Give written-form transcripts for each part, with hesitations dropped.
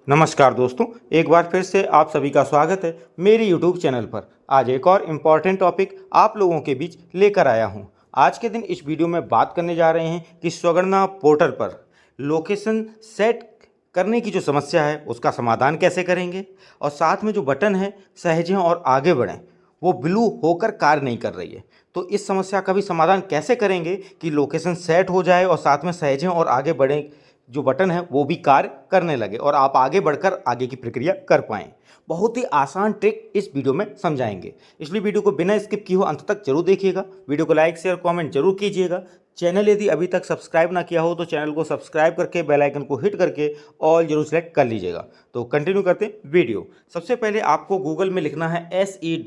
नमस्कार दोस्तों, एक बार फिर से आप सभी का स्वागत है मेरी YouTube चैनल पर। आज एक और इम्पॉर्टेंट टॉपिक आप लोगों के बीच लेकर आया हूं। आज के दिन इस वीडियो में बात करने जा रहे हैं कि स्वगणना पोर्टल पर लोकेशन सेट करने की जो समस्या है उसका समाधान कैसे करेंगे, और साथ में जो बटन है सहेजें और आगे बढ़ें वो ब्लू होकर कार्य नहीं कर रही है। तो इस समस्या का भी समाधान कैसे करेंगे कि लोकेशन सेट हो जाए और साथ में सहेजें और आगे बढ़ें जो बटन है वो भी कार्य करने लगे और आप आगे बढ़कर आगे की प्रक्रिया कर पाएँ। बहुत ही आसान ट्रिक इस वीडियो में समझाएंगे, इसलिए वीडियो को बिना स्किप किए हो अंत तक जरूर देखिएगा। वीडियो को लाइक शेयर कमेंट जरूर कीजिएगा। चैनल यदि अभी तक सब्सक्राइब ना किया हो तो चैनल को सब्सक्राइब करके बेल आइकन को हिट करके ऑल जरूर सेलेक्ट कर लीजिएगा। तो कंटिन्यू करते हैं वीडियो। सबसे पहले आपको गूगल में लिखना है SE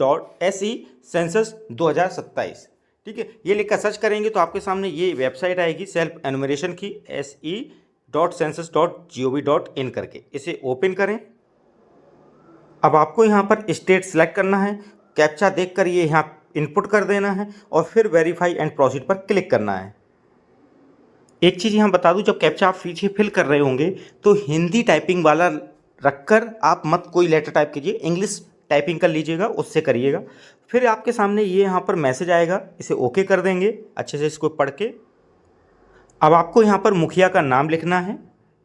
सेंसस 2027। ठीक है, ये लिखकर सर्च करेंगे तो आपके सामने ये वेबसाइट आएगी सेल्फ एनुमरेशन की se.census.gov.in करके। इसे ओपन करें। अब आपको यहाँ पर स्टेट सेलेक्ट करना है, कैप्चा देखकर ये यहाँ इनपुट कर देना है और फिर वेरीफाई एंड प्रोसीड पर क्लिक करना है। एक चीज़ यहाँ बता दूँ, जब कैप्चा आप पीछे फिल कर रहे होंगे तो हिंदी टाइपिंग वाला रखकर आप मत कोई लेटर टाइप कीजिए, इंग्लिश टाइपिंग कर लीजिएगा, उससे करिएगा। फिर आपके सामने ये यहाँ पर मैसेज आएगा, इसे ओके कर देंगे अच्छे से इसको पढ़ के। अब आपको यहाँ पर मुखिया का नाम लिखना है।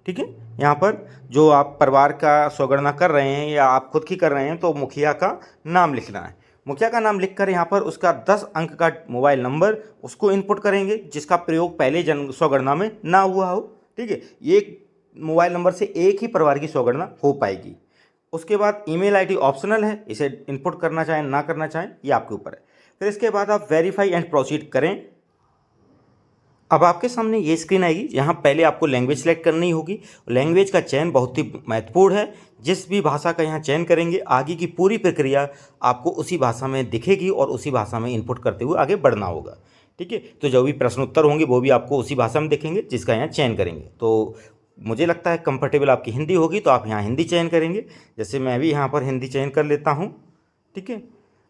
ठीक है, यहाँ पर जो आप परिवार का स्वगणना कर रहे हैं या आप खुद की कर रहे हैं तो मुखिया का नाम लिखना है। मुखिया का नाम लिखकर यहाँ पर उसका 10 अंक का मोबाइल नंबर उसको इनपुट करेंगे जिसका प्रयोग पहले जन स्वगणना में ना हुआ हो। ठीक है, ये मोबाइल नंबर से एक ही परिवार की स्वगणना हो पाएगी। उसके बाद ईमेल आईडी ऑप्शनल है, इसे इनपुट करना चाहें ना करना चाहें ये आपके ऊपर है। फिर इसके बाद आप वेरीफाई एंड प्रोसीड करें। अब आपके सामने ये स्क्रीन आएगी, यहाँ पहले आपको लैंग्वेज सेलेक्ट करनी होगी। लैंग्वेज का चयन बहुत ही महत्वपूर्ण है। जिस भी भाषा का यहाँ चयन करेंगे आगे की पूरी प्रक्रिया आपको उसी भाषा में दिखेगी और उसी भाषा में इनपुट करते हुए आगे बढ़ना होगा। ठीक है, तो जो भी प्रश्न उत्तर होंगे वो भी आपको उसी भाषा में दिखेंगे जिसका यहाँ चयन करेंगे। तो मुझे लगता है कंफर्टेबल आपकी हिंदी होगी तो आप यहाँ हिंदी चयन करेंगे। जैसे मैं भी यहाँ पर हिंदी चयन कर लेता हूँ। ठीक है,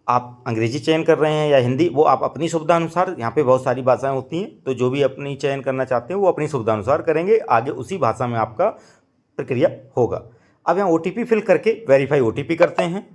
आप अंग्रेजी चयन कर रहे हैं या हिंदी, वो आप अपनी सुविधा अनुसार, यहाँ पे बहुत सारी भाषाएं होती हैं तो जो भी अपनी चयन करना चाहते हैं वो अपनी सुविधा अनुसार करेंगे, आगे उसी भाषा में आपका प्रक्रिया होगा। अब यहाँ OTP फिल करके वेरीफाई OTP करते हैं।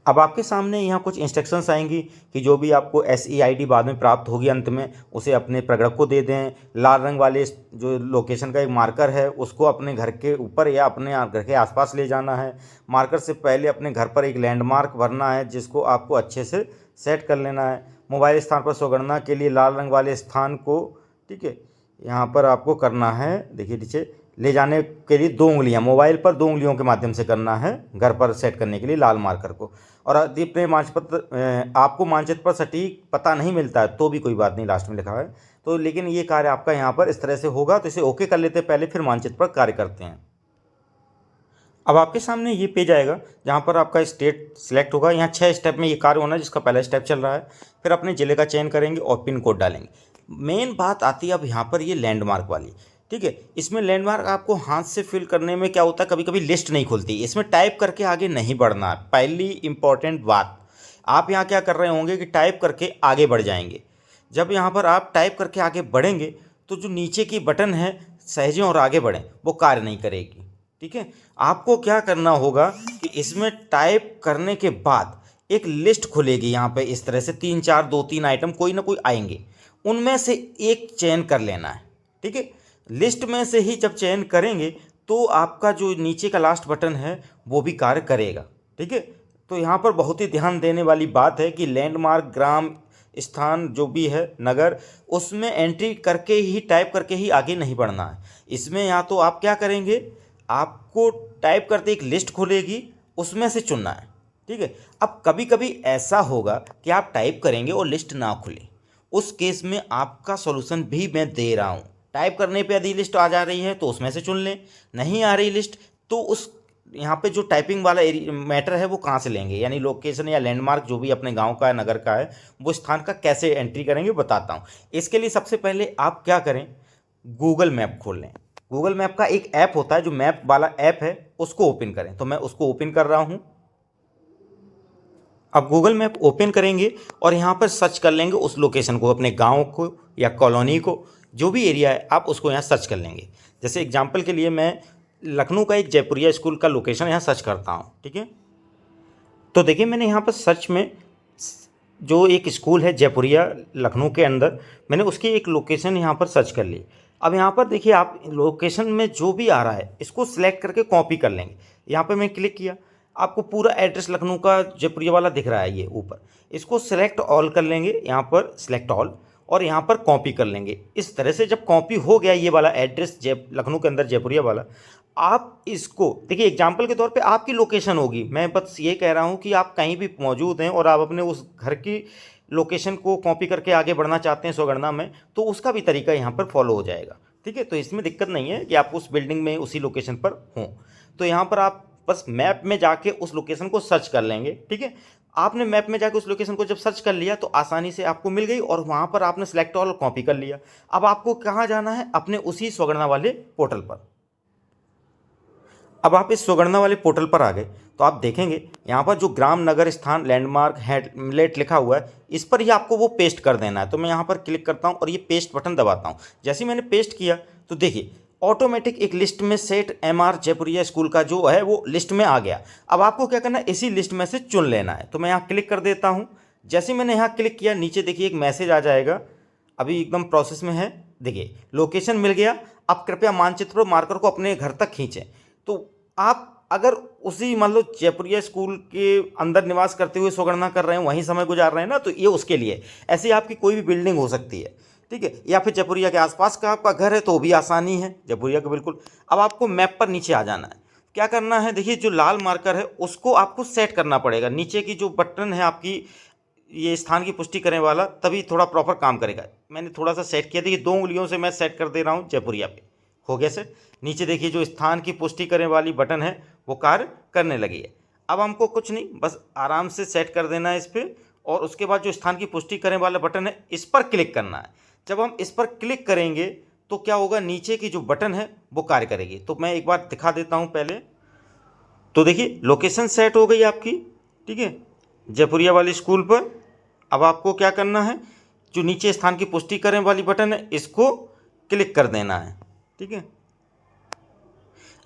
अब आपके सामने यहाँ कुछ इंस्ट्रक्शंस आएंगी कि जो भी आपको SEID बाद में प्राप्त होगी अंत में उसे अपने प्रगणक को दे दें। लाल रंग वाले जो लोकेशन का एक मार्कर है उसको अपने घर के ऊपर या अपने घर के आसपास ले जाना है। मार्कर से पहले अपने घर पर एक लैंडमार्क भरना है जिसको आपको अच्छे से सेट कर लेना है। मोबाइल स्थान पर स्वगणना के लिए लाल रंग वाले स्थान को, ठीक है, यहाँ पर आपको करना है, देखिए नीचे ले जाने के लिए 2 उंगलियां, मोबाइल पर 2 उंगलियों के माध्यम से करना है घर पर सेट करने के लिए लाल मार्कर को। और यदि अपने मानचित्र आपको मानचित्र पर सटीक पता नहीं मिलता है तो भी कोई बात नहीं, लास्ट में लिखा है तो, लेकिन ये कार्य आपका यहाँ पर इस तरह से होगा। तो इसे ओके कर लेते हैं पहले, फिर मानचित्र पर कार्य करते हैं। अब आपके सामने ये पेज आएगा जहाँ पर आपका स्टेट सिलेक्ट होगा। यहाँ 6 स्टेप में ये कार्य होना है जिसका पहला स्टेप चल रहा है। फिर अपने ज़िले का चयन करेंगे और पिन कोड डालेंगे। मेन बात आती है अब यहाँ पर ये लैंडमार्क वाली। ठीक है, इसमें लैंडमार्क आपको हाथ से फिल करने में क्या होता है, कभी कभी लिस्ट नहीं खुलती, इसमें टाइप करके आगे नहीं बढ़ना है। पहली इंपॉर्टेंट बात, आप यहाँ क्या कर रहे होंगे कि टाइप करके आगे बढ़ जाएंगे। जब यहाँ पर आप टाइप करके आगे बढ़ेंगे तो जो नीचे की बटन है सहेजें और आगे बढ़ें वो कार्य नहीं करेगी। ठीक है, आपको क्या करना होगा कि इसमें टाइप करने के बाद एक लिस्ट खुलेगी यहाँ पे इस तरह से, 3 4 2 3 आइटम कोई ना कोई आएंगे, उनमें से एक चयन कर लेना है। ठीक है, लिस्ट में से ही जब चयन करेंगे तो आपका जो नीचे का लास्ट बटन है वो भी कार्य करेगा। ठीक है, तो यहाँ पर बहुत ही ध्यान देने वाली बात है कि लैंडमार्क, ग्राम, स्थान जो भी है, नगर, उसमें एंट्री करके ही, टाइप करके ही आगे नहीं बढ़ना है। इसमें या तो आप क्या करेंगे, आपको टाइप करते एक लिस्ट खुलेगी उसमें से चुनना है। ठीक है, अब कभी कभी ऐसा होगा कि आप टाइप करेंगे और लिस्ट ना खुले, उस केस में आपका सॉल्यूशन भी मैं दे रहा हूँ। टाइप करने पे यदि लिस्ट आ जा रही है तो उसमें से चुन लें, नहीं आ रही लिस्ट तो उस यहाँ पे जो टाइपिंग वाला मैटर है वो कहाँ से लेंगे, यानी लोकेशन या लैंडमार्क जो भी अपने गांव का है, नगर का है, वो स्थान का कैसे एंट्री करेंगे बताता हूँ। इसके लिए सबसे पहले आप क्या करें, गूगल मैप खोल लें। गूगल मैप का एक ऐप होता है जो मैप वाला ऐप है, उसको ओपन करें। तो मैं उसको ओपन कर रहा हूँ। अब गूगल मैप ओपन करेंगे और यहाँ पर सर्च कर लेंगे उस लोकेशन को, अपने गांव को या कॉलोनी को जो भी एरिया है आप उसको यहाँ सर्च कर लेंगे। जैसे एग्जांपल के लिए मैं लखनऊ का एक जयपुरिया स्कूल का लोकेशन यहाँ सर्च करता हूँ, ठीक है। तो देखिए मैंने यहाँ पर सर्च में जो एक स्कूल है जयपुरिया लखनऊ के अंदर, मैंने उसकी एक लोकेशन यहाँ पर सर्च कर ली। अब यहाँ पर देखिए आप लोकेशन में जो भी आ रहा है इसको सिलेक्ट करके कॉपी कर लेंगे। यहाँ पर मैं क्लिक किया, आपको पूरा एड्रेस लखनऊ का जयपुरिया वाला दिख रहा है ये ऊपर, इसको सिलेक्ट ऑल कर लेंगे, यहाँ पर सिलेक्ट ऑल, और यहाँ पर कॉपी कर लेंगे। इस तरह से जब कॉपी हो गया ये वाला एड्रेस लखनऊ के अंदर जयपुरिया वाला, आप इसको देखिए एग्जाम्पल के तौर पे आपकी लोकेशन होगी, मैं बस ये कह रहा हूँ कि आप कहीं भी मौजूद हैं और आप अपने उस घर की लोकेशन को कॉपी करके आगे बढ़ना चाहते हैं स्वगणना में, तो उसका भी तरीका यहाँ पर फॉलो हो जाएगा, ठीक है। तो इसमें दिक्कत नहीं है कि आप उस बिल्डिंग में उसी लोकेशन पर हों। तो यहाँ पर आप बस मैप में जाके उस लोकेशन को सर्च कर लेंगे, ठीक है। आपने मैप में जाके उस लोकेशन को जब सर्च कर लिया तो आसानी से आपको मिल गई और वहाँ पर आपने सेलेक्ट ऑल कॉपी कर लिया। अब आपको कहाँ जाना है, अपने उसी स्वगणना वाले पोर्टल पर। अब आप इस स्वगणना वाले पोर्टल पर आ गए तो आप देखेंगे यहाँ पर जो ग्राम नगर स्थान लैंडमार्क हैमलेट लिखा हुआ है, इस पर ही आपको वो पेस्ट कर देना है। तो मैं यहाँ पर क्लिक करता हूँ और ये पेस्ट बटन दबाता हूँ। जैसे ही मैंने पेस्ट किया तो देखिए ऑटोमेटिक एक लिस्ट में सेट MR जयपुरिया स्कूल का जो है वो लिस्ट में आ गया। अब आपको क्या करना है, इसी लिस्ट में से चुन लेना है। तो मैं यहाँ क्लिक कर देता हूँ। जैसे मैंने यहाँ क्लिक किया, नीचे देखिए एक मैसेज आ जाएगा, अभी एकदम प्रोसेस में है। देखिए लोकेशन मिल गया। अब कृपया मानचित्र और मार्कर को अपने घर तक खींचें। तो आप अगर उसी मान लो जयपुरिया स्कूल के अंदर निवास करते हुए स्वगणना कर रहे हैं, वहीं समय गुजार रहे हैं ना, तो ये उसके लिए। ऐसी आपकी कोई भी बिल्डिंग हो सकती है, ठीक है, या फिर जयपुरिया के आसपास का आपका घर है तो भी आसानी है जयपुरिया के बिल्कुल। अब आपको मैप पर नीचे आ जाना है। क्या करना है, देखिए जो लाल मार्कर है उसको आपको सेट करना पड़ेगा। नीचे की जो बटन है आपकी, ये स्थान की पुष्टि करने वाला, तभी थोड़ा प्रॉपर काम करेगा। मैंने थोड़ा सा सेट किया, देखिए 2 उंगलियों से मैं सेट कर दे रहा हूँ जयपुरिया पे, हो गया सेट। नीचे देखिए जो स्थान की पुष्टि करने वाली बटन है वो कार्य करने लगी है। अब हमको कुछ नहीं, बस आराम से सेट कर देना है इस पर, और उसके बाद जो स्थान की पुष्टि करने वाला बटन है इस पर क्लिक करना है। जब हम इस पर क्लिक करेंगे तो क्या होगा, नीचे की जो बटन है वो कार्य करेगी। तो मैं एक बार दिखा देता हूँ पहले। तो देखिए लोकेशन सेट हो गई आपकी, ठीक है, जयपुरिया वाली स्कूल पर। अब आपको क्या करना है, जो नीचे स्थान की पुष्टि करने वाली बटन है इसको क्लिक कर देना है, ठीक है।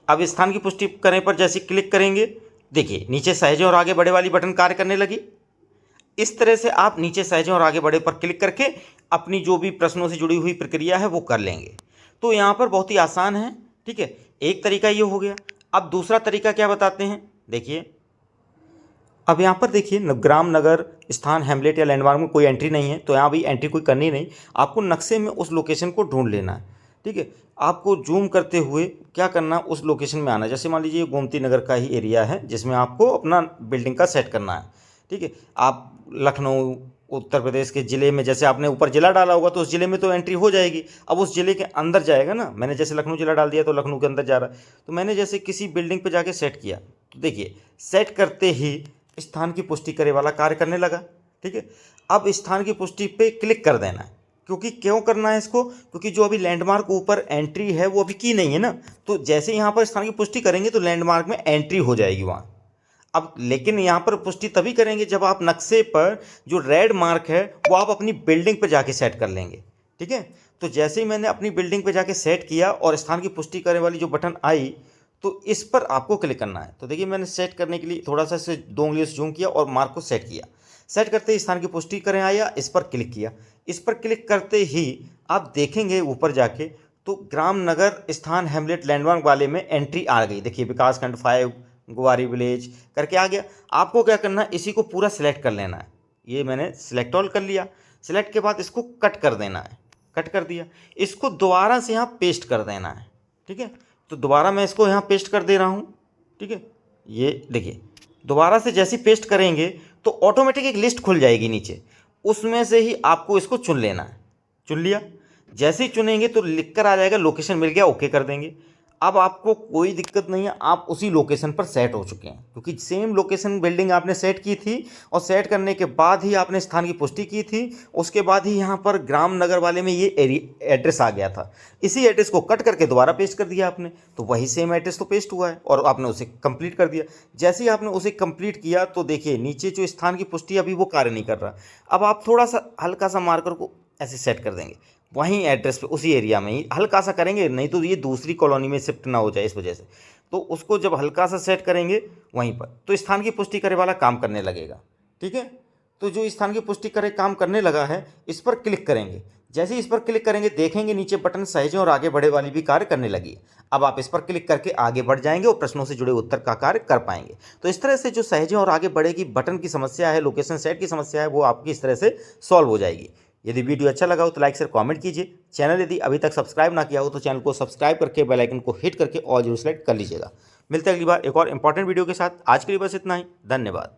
अब स्थान की पुष्टि करने पर जैसे क्लिक करेंगे, देखिए नीचे सहेजें और आगे बढ़े वाली बटन कार्य करने लगी। इस तरह से आप नीचे सहेजें और आगे बढ़े पर क्लिक करके अपनी जो भी प्रश्नों से जुड़ी हुई प्रक्रिया है वो कर लेंगे। तो यहाँ पर बहुत ही आसान है, ठीक है। एक तरीका ये हो गया। अब दूसरा तरीका क्या बताते हैं, देखिए। अब यहाँ पर देखिए ग्राम नगर स्थान हैमलेट या लैंडमार्क में कोई एंट्री नहीं है, तो यहाँ भी एंट्री कोई करनी नहीं। आपको नक्शे में उस लोकेशन को ढूंढ लेना है, ठीक है। आपको जूम करते हुए क्या करना, उस लोकेशन में आना। जैसे मान लीजिए गोमती नगर का ही एरिया है जिसमें आपको अपना बिल्डिंग का सेट करना है, ठीक है। आप लखनऊ उत्तर प्रदेश के ज़िले में, जैसे आपने ऊपर ज़िला डाला होगा तो उस ज़िले में तो एंट्री हो जाएगी। अब उस ज़िले के अंदर जाएगा ना, मैंने जैसे लखनऊ ज़िला डाल दिया तो लखनऊ के अंदर जा रहा है। तो मैंने जैसे किसी बिल्डिंग पे जाके सेट किया, तो देखिए सेट करते ही स्थान की पुष्टि करे वाला कार्य करने लगा, ठीक है। अब स्थान की पुष्टि पे क्लिक कर देना है। क्योंकि क्यों करना है इसको, क्योंकि जो अभी लैंडमार्क ऊपर एंट्री है वो अभी की नहीं है ना। तो जैसे यहाँ पर स्थान की पुष्टि करेंगे तो लैंडमार्क में एंट्री हो जाएगी वहाँ। अब लेकिन यहाँ पर पुष्टि तभी करेंगे जब आप नक्शे पर जो रेड मार्क है वो आप अपनी बिल्डिंग पर जाके सेट कर लेंगे, ठीक है। तो जैसे ही मैंने अपनी बिल्डिंग पे जाके सेट किया और स्थान की पुष्टि करने वाली जो बटन आई, तो इस पर आपको क्लिक करना है। तो देखिए मैंने सेट करने के लिए थोड़ा सा इसे 2 उंगलियों से जूम किया और मार्क को सेट किया। सेट करते ही स्थान की पुष्टि करें आया, इस पर क्लिक किया। इस पर क्लिक करते ही आप देखेंगे ऊपर जाके तो ग्राम नगर स्थान हैमलेट लैंडमार्क वाले में एंट्री आ गई। देखिए विकास खंड 5 गुवारी विलेज करके आ गया। आपको क्या करना है, इसी को पूरा सिलेक्ट कर लेना है। ये मैंने सिलेक्ट ऑल कर लिया। सिलेक्ट के बाद इसको कट कर देना है, कट कर दिया। इसको दोबारा से यहाँ पेस्ट कर देना है, ठीक है। तो दोबारा मैं इसको यहाँ पेस्ट कर दे रहा हूँ, ठीक है। ये देखिए दोबारा से जैसे पेस्ट करेंगे तो ऑटोमेटिक एक लिस्ट खुल जाएगी नीचे, उसमें से ही आपको इसको चुन लेना है। चुन लिया, जैसे ही चुनेंगे तो लिख कर आ जाएगा लोकेशन मिल गया, ओके कर देंगे। अब आपको कोई दिक्कत नहीं है, आप उसी लोकेशन पर सेट हो चुके हैं, क्योंकि सेम लोकेशन बिल्डिंग आपने सेट की थी और सेट करने के बाद ही आपने स्थान की पुष्टि की थी। उसके बाद ही यहाँ पर ग्राम नगर वाले में ये एड्रेस आ गया था। इसी एड्रेस को कट करके दोबारा पेस्ट कर दिया आपने, तो वही सेम एड्रेस तो पेस्ट हुआ है और आपने उसे कंप्लीट कर दिया। जैसे ही आपने उसे कंप्लीट किया तो देखिए नीचे जो स्थान की पुष्टि अभी वो कार्य नहीं कर रहा। अब आप थोड़ा सा हल्का सा मार्कर को ऐसे सेट कर देंगे, वहीं एड्रेस पे उसी एरिया में ही हल्का सा करेंगे, नहीं तो ये दूसरी कॉलोनी में शिफ्ट ना हो जाए इस वजह से। तो उसको जब हल्का सा सेट करेंगे वहीं पर, तो स्थान की पुष्टि करे वाला काम करने लगेगा। ठीक है, तो जो स्थान की पुष्टि करे काम करने लगा है, इस पर क्लिक करेंगे। जैसे ही इस पर क्लिक करेंगे देखेंगे नीचे बटन सहेजें और आगे बढ़े वाली भी कार्य करने लगी है। अब आप इस पर क्लिक करके आगे बढ़ जाएंगे और प्रश्नों से जुड़े उत्तर का कार्य कर पाएंगे। तो इस तरह से जो सहेजें और आगे बढ़ेगी बटन की समस्या है, लोकेशन सेट की समस्या है, वो आपकी इस तरह से सॉल्व हो जाएगी। यदि वीडियो अच्छा लगा हो तो लाइक शेयर कमेंट कीजिए। चैनल यदि अभी तक सब्सक्राइब ना किया हो तो चैनल को सब्सक्राइब करके बेल आइकन को हिट करके ऑल जरूर सेलेक्ट कर लीजिएगा। मिलते हैं अगली बार एक और इंपॉर्टेंट वीडियो के साथ। आज के लिए बस इतना ही, धन्यवाद।